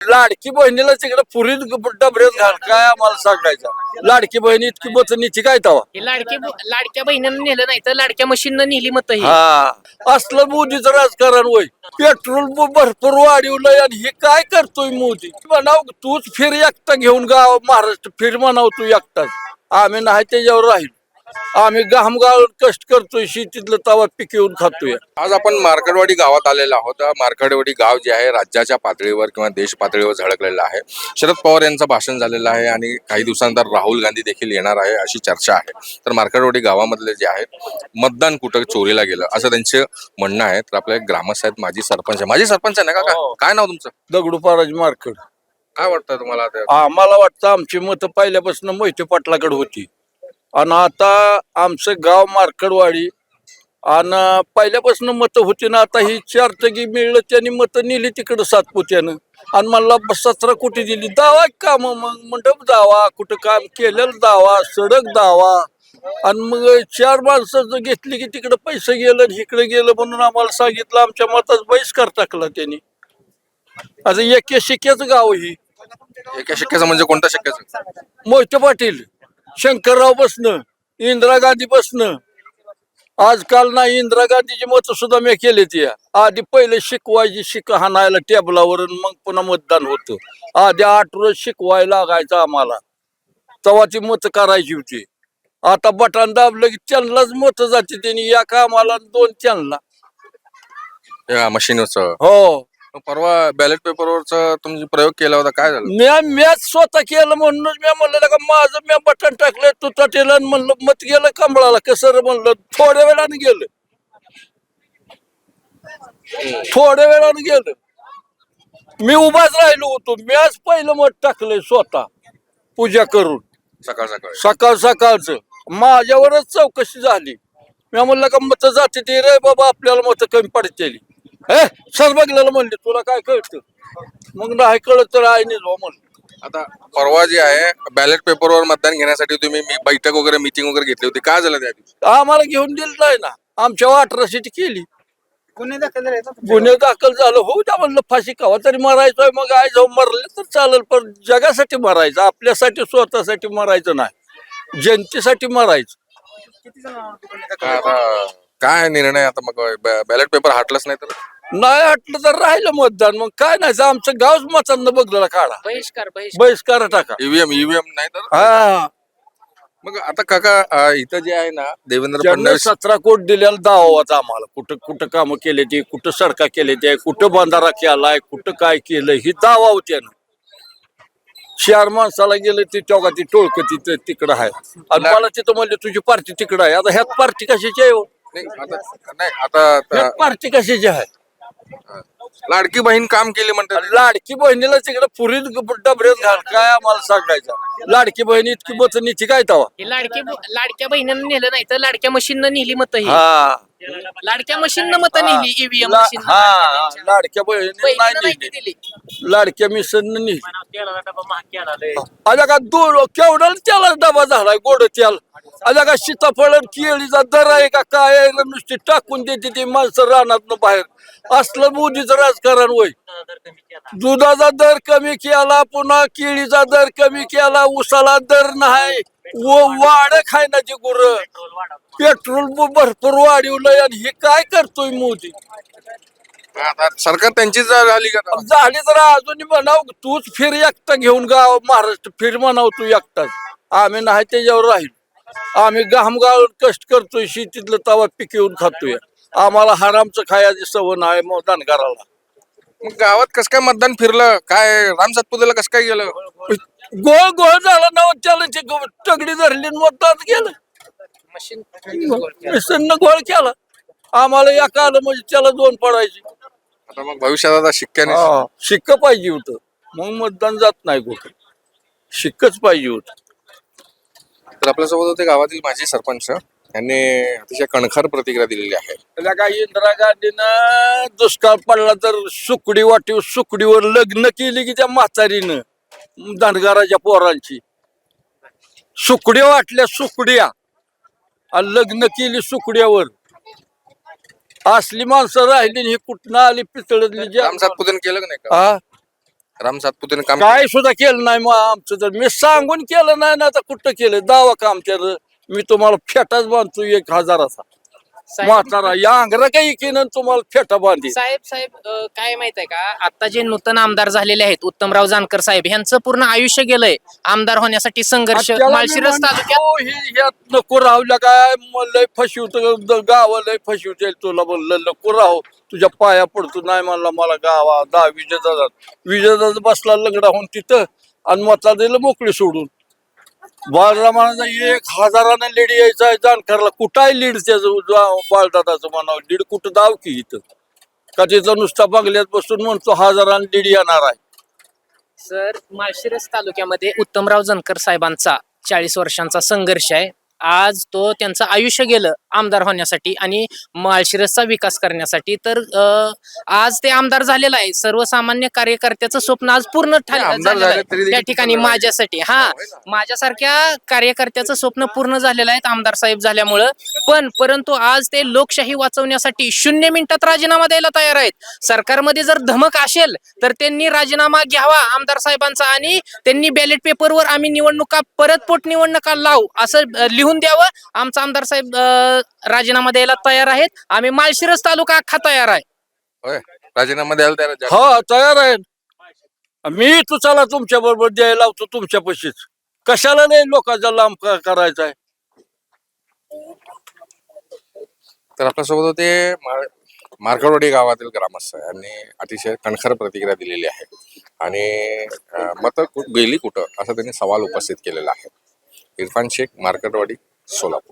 लाडकी बहिणीला तिकडे पुरीत डबऱ्यात घाल काय आम्हाला सांगायचं. लाडकी बहिणी इतकी मत नीची काय तवा. हे लाडक्या बहिणीनं नेलं नाही तर लाडक्या मशीननं नेली मत ही. हा असलं मोदीचं राजकारण होय. पेट्रोल भरपूर वाढवलंय आणि हे काय करतोय मोदी. म्हणाव तूच फिर एकटा घेऊन गाव महाराष्ट्र फिर म्हणाव तू एकटाच. आम्ही नाही त्याच्यावर राहील. आम्ही घामगाळून कष्ट करतोय शेतीतलं तवा पीक येऊन खातोय. आज आपण मार्कडवाडी गावात आलेलो आहोत. मार्कडवाडी गाव जे आहे राज्याच्या पातळीवर किंवा देश पातळीवर झळकलेलं आहे. शरद पवार यांचं भाषण झालेलं आहे आणि काही दिवसानंतर राहुल गांधी देखील येणार आहे अशी चर्चा आहे. तर मार्कडवाडी गावामधले जे आहे मतदान कुठं चोरीला गेलं असं त्यांचं म्हणणं आहे. तर आपले ग्रामस्थ आहेत, माजी सरपंच आहे ना का? काय नाव तुमचं? दगडूपाराजी मार्केट. काय वाटतं तुम्हाला? आम्हाला वाटतं आमची मतं पहिल्यापासून मोहिते पाटलाकडे होती आणि आता आमचं गाव मार्कडवाडी आणि पहिल्यापासून मतं होती ना. आता ही 4 टक्के मिळलं त्यांनी मतं नेली तिकडं सातपुत्यानं आणि मला 17 कोटी दिली. दावा काम मग मंडप दावा, कुठं काम केलेलं दावा, सडक दावा आणि मग 4 माणसं घेतली की तिकडं पैसे गेलं आणि इकडे गेलं म्हणून आम्हाला सांगितलं. आमच्या मताच बहिष्कार टाकला त्यांनी. आता एके शिक्याचं गाव ही. एका शिक्क्याचं म्हणजे कोणत्या शिक्क्याचं? मोहिते पाटील, शंकरराव बसणं, इंदिरा गांधी बसणं. आजकाल नाही इंदिरा गांधीची मत सुद्धा मी केली ती. आधी पहिले शिकवायची शिक हाणायला टेबलावर मग पुन्हा मतदान होतं. आधी 8 रोज शिकवायला लागायचं आम्हाला, तेव्हा ती मत करायची होती. आता बटन दाबलं की त्यांनाच मत जाते. त्यांनी या कामाला 2 त्यांना. मशीनवरचं हो परवा बॅलेट पेपरवरचा तुम्ही प्रयोग केला होता, काय झालं? मॅच स्वतः केलं म्हणूनच मी म्हणलं का माझं मी बटन टाकलं तू तटेल म्हणलं मत गेलं कमळाला. कसं म्हणलं थोड्या वेळानं गेलं, थोड्या वेळानं गेलं. मी उभाच राहिलो होतो. मॅच पहिलं मत टाकलंय स्वतः पूजा करून सकाळ सकाळचं. माझ्यावरच चौकशी झाली. मी म्हणलं का मत जाते ते रे बाबा आपल्याला मत कमी पडते. सर बघलेलं म्हणले तुला काय कळतं. मग नाही कळत तर आहे नाही म्हणलं. आता परवा जे आहे बॅलेट पेपरवर मतदान घेण्यासाठी तुम्ही बैठक वगैरे मिटिंग वगैरे घेतली होती, काय झालं त्या दिवशी? आम्हाला घेऊन दिलं नाही ना. आमच्या अट्रॉसिटी केली, गुन्हे दाखल झालं. होऊ द्या म्हणलं फाशी खावा तरी मरायचोय. मग आई जाऊन मरले तर चालेल, पण जगासाठी मरायचं, आपल्यासाठी स्वतःसाठी मरायचं नाही, जनतेसाठी मरायचं. आता काय निर्णय? आता मग बॅलेट पेपर हटलंच नाही तर? नाही हटलं तर राहिलं मतदान. मग काय नाही, आमचं गावच मतांना बघलं काढा, बहिष्कार टाका. ईव्हीएम नाही तर? हा मग आता काका इथं जे आहे ना देवेंद्र फडणवीस 17 कोटी दिलेला दावा आम्हाला. कुठं कुठं कामं केले ते, कुठं सडका केले ते, कुठं बंधारा केलाय, कुठं काय केलं ही दावा होत्या ना. 4 माणसाला गेलं ते तेव्हा ती टोळक तिथं तिकडं आहे आणि मला तिथं म्हणले तुझी पार्टी तिकडं आहे. आता ह्यात पार्टी कशाची आहे हो? नाही आता पार्टी कशाची आहे? लाडकी बहीण काम केली म्हणतात. लाडकी बहिणीला तिकडे पुरीत डबऱ्यात घाल काय आम्हाला सांगायचं. लाडकी बहिणी इतकी मत नीची काय तवा. हे लाडक्या बहिणीनं नेलं नाही तर लाडक्या मशीननं नेली मत ही. हा लाडक्या मशीननं मत नेली ईव्हीएम मशीन. हा लाडक्या बहिणी नाही माहिती नेली. दिली. लाडक्या मिशन नेली. आल्या का केवढा त्याला डबा झालाय गोड तेल. आल्या का सीताफळ केळीचा दर आहे का काय आहे? नुसती टाकून देते ती माणसं रानात बाहेर. असलं मोदीचं राजकारण होय. दुधाचा दर कमी केला, पुन्हा केळीचा दर कमी केला, उसाला दर नाही, वाढ खायनाची गुर, पेट्रोल भरपूर वाढवलंय आणि हे काय करतोय मोदी. आता सरकार त्यांचीच झाली का? झाली तर अजून म्हणाव तूच फिर एकटा घेऊन गाव महाराष्ट्र फिर म्हणाव तू एकटाच. आम्ही नाही त्याच्यावर राहील. आम्ही घामगाळून कष्ट करतोय शेतीतलं तवा पीक येऊन खातोय. आम्हाला हरामचं खायची सवय नाही मतदान करायला. मग गावात कसं काय मतदान फिरलं? काय राम सातपुतेला कसं काय गेलं? गोळ झाला ना त्याला तगडी धरली मतदान केलं. मिशन गोळ केला. आम्हाला या काल म्हणजे त्याला 2 पडायची. आता मग भविष्यात आता शिक्क्याने शिक्क पाहिजे होतं, मग मतदान जात नाही कुठं. शिक्कच पाहिजे होत. तर आपल्यासोबत होते गावातील माजी सरपंच, यांनी अतिशय कणखर प्रतिक्रिया दिलेली आहे. त्याला काही इंदिरा गांधीनं दुष्काळ पडला तर सुकडी वाटीव सुकडीवर लग्न केली की त्या म्हातारीनं धनगराच्या पोरांची सुकड्या वाटल्या, सुकड्या आणि लग्न केली सुकड्यावर. असली माणसं राहिली. ही कुठनं आली पितळली. राम सातपुतेनं केलं का नाही का? हा राम सातपुतेने काम काय सुद्धा केलं नाही मग आमचं तर मी सांगून केलं नाही ना आता कुठं केलं दावा काम केलं मी तुम्हाला फेटाच बांधतो 1000चा साहेब म्हातारा या अंगरा काही केलं तुम्हाला फेटा बांधी साहेब काय माहित आहे का आता जे नूतन आमदार झालेले आहेत उत्तमराव जानकर साहेब यांचं पूर्ण आयुष्य गेलंय आमदार होण्यासाठी संघर्ष माळशिरस तालुक्यात ह्यात नको राहूला काय लय फसवत गाव लय फसवते तुला बोललं नको राहू तुझ्या पाया पडतो नाही म्हणला मला गावा विजयदादा बसला लंगडा होऊन तिथं आणि मता दिलं मोकळी सोडून बाळरामाचा 1000 लीड यायचा आहे जानकरला कुठं आहे लीड त्याचं बाळदादाचं म्हणावं लीड कुठं दाव की इथं का तिथं नुसता बंगल्यात बसून म्हणतो 1000 लीड येणार आहे सर माळशिरस तालुक्यामध्ये उत्तमराव जानकर साहेबांचा 40 वर्षांचा संघर्ष आहे आज तो त्यांचं आयुष्य गेलं आमदार होण्यासाठी आणि माळशिरसचा विकास करण्यासाठी तर आज ते आमदार झालेलं आहे सर्वसामान्य कार्यकर्त्याचं स्वप्न आज पूर्ण आमदार झालेलं आहे झाले तरी देखील त्या ठिकाणी तुम्हाला- माझ्यासाठी माझ्यासारख्या कार्यकर्त्याचं स्वप्न पूर्ण झालेलं आहे आमदार साहेब झाल्यामुळं परंतु आज ते लोकशाही वाचवण्यासाठी 0 मिनिटात राजीनामा द्यायला तयार आहेत सरकारमध्ये जर धमक असेल तर त्यांनी राजीनामा घ्यावा आमदार साहेबांचा आणि त्यांनी बॅलेट पेपरवर आम्ही निवडणुका परत पोटनिवडणुका लावू असं लिहून द्यावं आमचा आमदार साहेब राजीनामा द्यायला तयार आहेत आम्ही माळशिरस तालुका अख्खा तयार आहे होय राजीनामा द्यायला तयार आहे. हा तयार आहे मी तू चला तुमच्या बरोबर द्यायला लावतो तुमच्या पशीच कशाला नाही लोकांचा लांब करायचा आहे तर आपल्यासोबत होते मार्कडवाडी गावातील ग्रामस्थ यांनी अतिशय कणखर प्रतिक्रिया दिलेली आहे आणि मतं गेली कुठं असं त्यांनी सवाल उपस्थित केलेला आहे. इरफान शेख, मार्कडवाडी, सोलापूर.